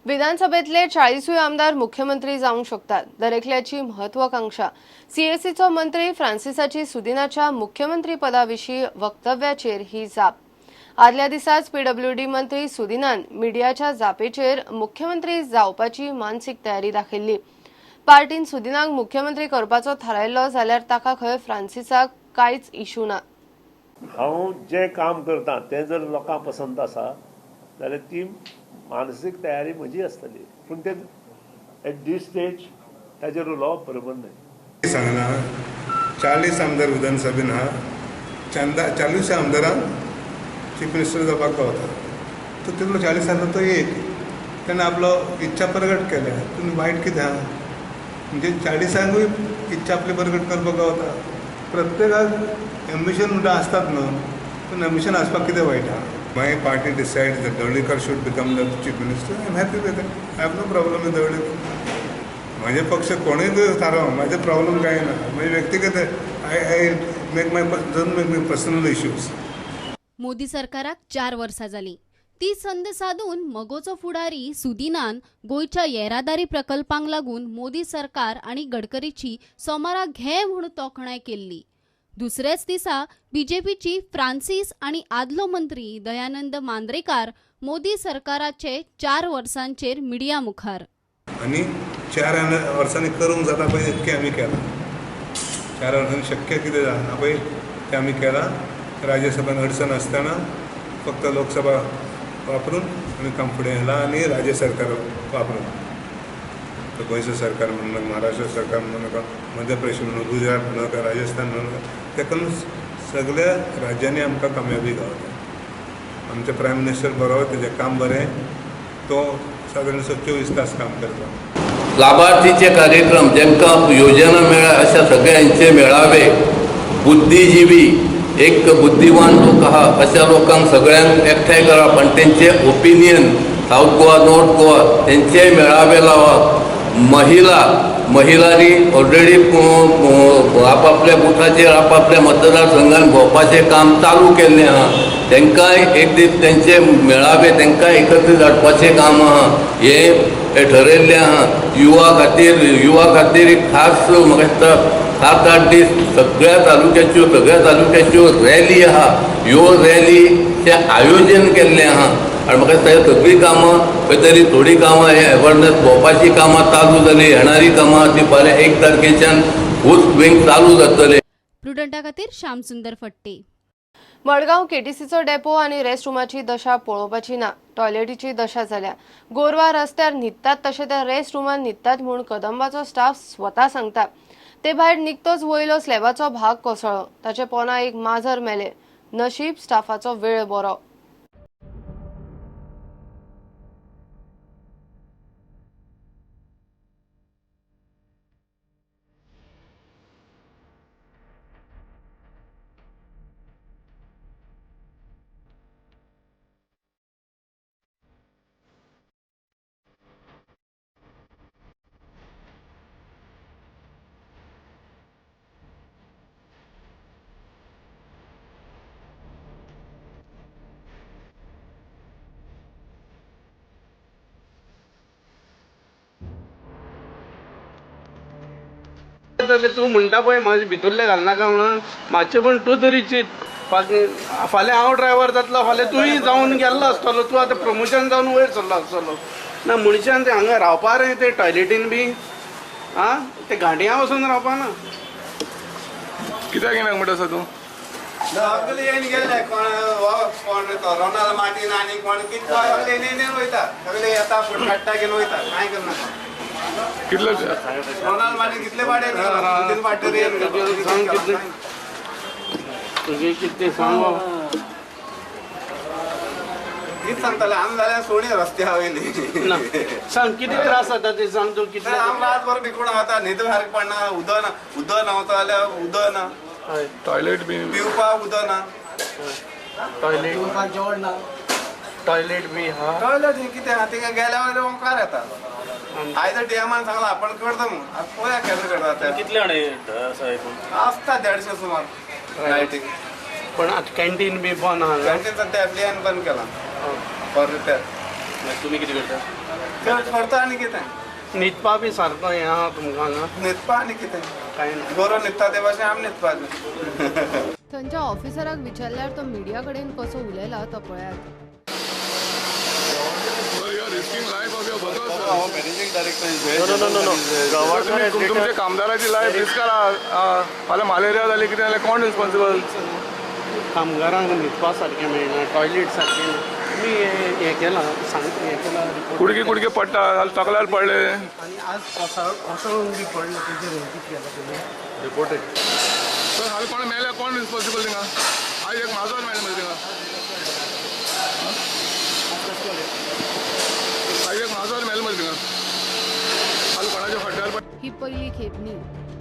विधानसभेतले 40वे आमदार मुख्यमंत्री जावंक शकतात. दरेकल्याची महत्वाकांक्षा. सीएसीचो मंत्री फ्रांसिसाची सुदिनाच्या मुख्यमंत्री पदाविशीं वक्तव्याचेर ही जाप. आदल्या दिसाच पीडब्ल्यूडी मंत्री सुदिनान मिडियाच्या जापेचेर मुख्यमंत्री जावपाची मानसीक तयारी दाखयल्ली. पार्टीन सुदिनाक मुख्यमंत्री करपाचो थारायल्लो जाल्यार ताका खंय फ्रांसिसाक कांयच इशू ना. हांव जे काम करता ते जर लोकांक पसंत आसा जाल्यार ती मानसीक तयारी म्हजी आसतली, पूण ते एट दीस स्टेज ताजेर उलोवप बरोबर न्हय. सांगना 40 आमदार विधानसभेन आहा, 40 आमदारांक चीफ मिनिस्टर जावपाक गावता. तो तितलो 40 तो एक ताणें आपलो इच्छा प्रगट केल्या. तुमी वायट कितें आहा? म्हणजे 40ांकूय इच्छा आपली प्रगट करपाक गावता. प्रत्येकाक एम्बिशन म्हणटा आसतात न्हू, पूण एम्बिशन आसपाक कितें वायट आहा? My party decides that Dawlikar should become the chief minister. I am happy with it. I have no problem with Dawlikar. माझे पक्ष कोणीय थारो, माझे प्रॉब्लेम काय ना. म्हणजे व्यक्तिगत I don't make my personal issues. Modi सरकाराक 4 वर्सां जाली. ती संद साधून मगोचो फुडारी सुदिनान गोयच्या येरादारी प्रकल्पांक लागून मोदी सरकार आणि गडकरीची सोमारा घे म्हूण तोखणाय केल्ली. दुसरेच दिसा बीजेपीची फ्रांसीस आणि आदलो मंत्री दयानंद मांद्रेकार मोदी सरकाराचे 4 वर्सांचेर मिडिया मुखार. आणि 4 वर्सांनी करूंक जाता पळय तितकें आमी केलां. 4 वर्सांनी शक्य कितें जाता पळय तें आमी केलां. राज्यसभेन अडचण आसतना फक्त लोकसभा वापरून आमी काम फुडें व्हेलां आनी राज्य सरकार वापरून. गोंयचें सरकार म्हणूं नाका, महाराष्ट्र सरकार म्हणूं नाका, मध्य प्रदेश म्हणूं, गुजरात म्हणूं नाका, राजस्थान म्हणूं नाका, तेका सगळ्या राज्यांनी आमकां कामयाबी गावता. आमचे प्रायम मिनिस्टर बरो, तेजें काम बरें, तो सादारण 24 तास काम करता. लाभार्थीचे कार्यक्रम जेंकां योजना मेळ्ळ्या अशा सगळ्यांचे मेळावे, बुद्धिजीवी एक बुद्धिवान लोक आहा अशा लोकांक सगळ्यांक एकठांय करप आनी तेंचे opinion south Goa north Goa तेंचे मेळावे लावप. महिलांनी ऑलरेडी आपापल्या बुथाचेर आपापल्या मतदारसंघात भोंवपाचें काम चालू केल्लें आहा. तेंकांय एक दीस तेंचे मेळावे तेंकांय एकत्रीत हाडपाचें काम आहा. हें ठरयल्लें आहा. युवा खातीर एक खास म्हाका दिसता 7-8 दीस सगळ्या तालुक्याच्यो रॅली आहा. ह्यो रॅलीचें आयोजन केल्लें आहा. आनी म्हाका दिसता सगळीं कामां खंय तरी थोडीं कामां हे अवेरनेस भोंवपाचीं कामां चालू जालीं. येणारी कामां ती फाल्यां 1 तारखेच्यान फूल स्विंग चालू जातले. प्रुडंटा खातीर श्याम सुंदर फट्टे. मडगांव केटीसीचो डेपो आणि रेस्ट रूमाची दशा पळोवपाची ना. टॉयलेटीची दशा जाल्या. गोरवां रस्त्यार न्हिदतात तशें त्या रेस्ट रूमान न्हिदतात म्हूण कदंबाचो स्टाफ स्वता सांगता. ते भायर निकतोच वयलो स्लॅबाचो भाग कोसळ्ळो. ताचे पोंदा एक माजर मेले. नशीब स्टाफाचो वेळ बरो. तूं म्हणटा पळय म्हाजे भितरले घालनाका म्हणून मातशें पण तूं तरी चिंत. फाल्यां हांव ड्रायव्हर जातलो, फाल्यां तूंय जावन गेल्लो आसतलो. तूं आतां प्रमोशन जावन वयर सरलो आसतलो ना. मनशान ते हांगा रावपा रे ते टॉयलेटीन बी आं ते घांटिया वचून रावपा ना. कित्याक येनाक म्हणटा आसा तूं? सगळे येवन गेले कोण रोनाल मार्टीन आनी कोण कितें येवन वयता. सगळे येता फूट काडटा घेवन वयता. कांय करनाका. कितले रोनाल मार्टीन कितले पाडे तुगे कितें सांगो कितें सांगताले आमी जाल्यार सोणी रस्त्या वयली ना. सांग कितें त्रास जाता ते सांग. तूं कितले आमकां आज बरो भिकूण वता. न्हिद सारकें पडना. उदक न्हांवता जाल्यार उदक ना. टॉयलेट बी पिवपाक उदक ना. टॉयलेट बी हा. टॉयलेट कितें आहा थिंगा गेल्या वयले ओंकार येता. आयज टीएमान सांगला आपण करता म्हणून. आज पळया केन्ना करता. कितले जाण आसता 150 सुमार लायटींग. पण आता कॅन्टीन बी बंद आहा. कॅन्टीन सध्या एफडीआयन बंद केला फॉर रिपेअर. तुम्ही किती करता? करता आनी कितें न्हिदपा बी सारको हें आहा तुमकां हांगा न्हिदपा आनी कितें कांय ना गोरो न्हिदता ते भाशेन आमी न्हिदपाचें थंयच्या ऑफिसराक विचारल्यार तो मिडिया कडेन कसो उलयला तो पळयात. You are risking life of your workers. हांव मॅनेजिंग डायरेक्टर तुमच्या कामदाराची लायफ रिस्क करा. फाल्यां मलेरिया जाली कितें जाल्यार कोण रिस्पॉन्सिबल? कामगारांक न्हिदपा सारकें मेळना टॉयलेट सारकें ना. मी हें केलां हें केलां कुडके पडटा तकल्यार पडले. आनी आज कोसळून बी पडलें तेजेर कितें केलां तुमी रिपोर्टेड. तर हाल कोण मेल्या कोण रिस्पॉन्सिबल थिंगा? आज एक माजोर मेळ्ळें मरे थिंगा. आज एक माजोर मेळ्ळें मरे थिंगा. हाल कोणाच्या फाटल्यार ही पहिली खेप न्ही.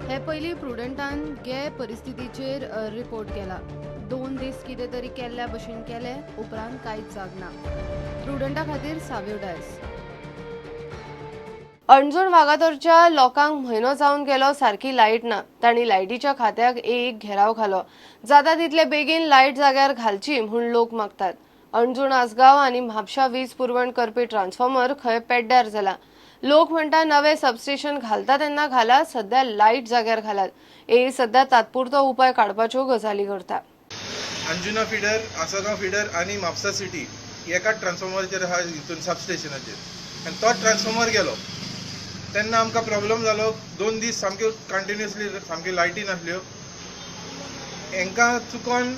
हे पयलीं प्रुडंटान गे परिस्थितीचेर रिपोर्ट केला. 2 दीस कितें तरी केल्ल्या भशेन केले उपरांत कांयच जागना. प्रुडंटा खातीर साव्यो डायस. अणजूण वागातोरच्या लोकांक म्हयनो जावन गेलो सारकी लायट ना. तांणी लायटीच्या खात्याक एक घेराव घालो. जाता तितले बेगीन लायट जाग्यार घालची म्हूण लोक मागतात. अणजूण आसगांव आनी म्हापशा वीज पुरवण करपी ट्रान्सफॉर्मर खंय पेड्ड्यार जाला. लोक म्हणटा नवे सबस्टेशन घालता तेन्ना घाला, सध्या लायट जाग्यार घालात. सध्या तात्पुरतो उपाय काडपाच्यो गजाली करता. अंजुना फिडर, आसगांव फिडर आणि म्हापसा सिटी एकाच ट्रान्सफॉर्मराचेर आहा हितून सबस्टेशनाचेर. आनी तो ट्रान्सफॉर्मर गेलो तेन्ना आमकां प्रॉब्लम जालो. 2 दीस सामक्यो कंटिन्युअसली सामक्यो लायटी नासल्यो. हांकां चुकोन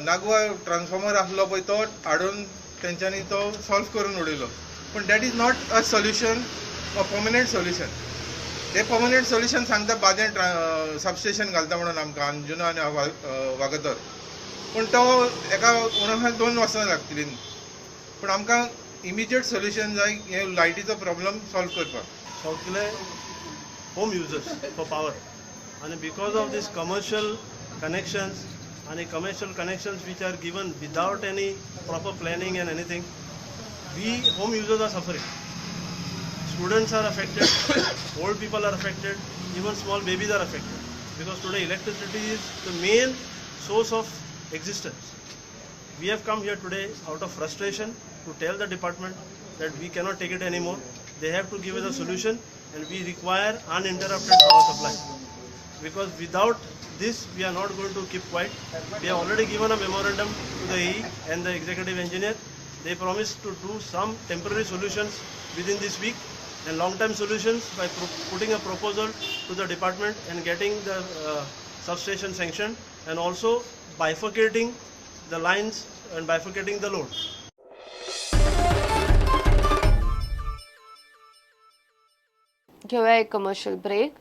नागवा ट्रान्सफॉर्मर आसलो पळय तो हाडून तेंच्यांनी तो सॉल्व करून उडयलो. पूण that is not a solution, a permanent solution. ते पर्मनंट सोल्युशन सांगता बादें सबस्टेशन घालता म्हणून आमकां अंजुना आनी वागातोर. पूण तो एका 2 वर्सां लागतलीं. पूण आमकां इमिजिएट सोल्युशन जाय हे लायटीचो प्रॉब्लम सॉल्व करपाक. सगळे होम युजर्स फॉर पावर आणि because of this commercial connections आणि commercial connections which are given without any proper planning and anything, we home users are suffering. Students are affected, old people are affected, even small babies are affected. Because today electricity is the main source of existence. We have come here today out of frustration to tell the department that we cannot take it anymore. They have to give us a solution and we require uninterrupted power supply. Because without this we are not going to keep quiet. We have already given a memorandum to the AE and the executive engineer. They promised to do some temporary solutions within this week and long-term solutions by putting a proposal to the department and getting the substation sanctioned and also bifurcating the lines and bifurcating the load. घेऊया एक commercial break.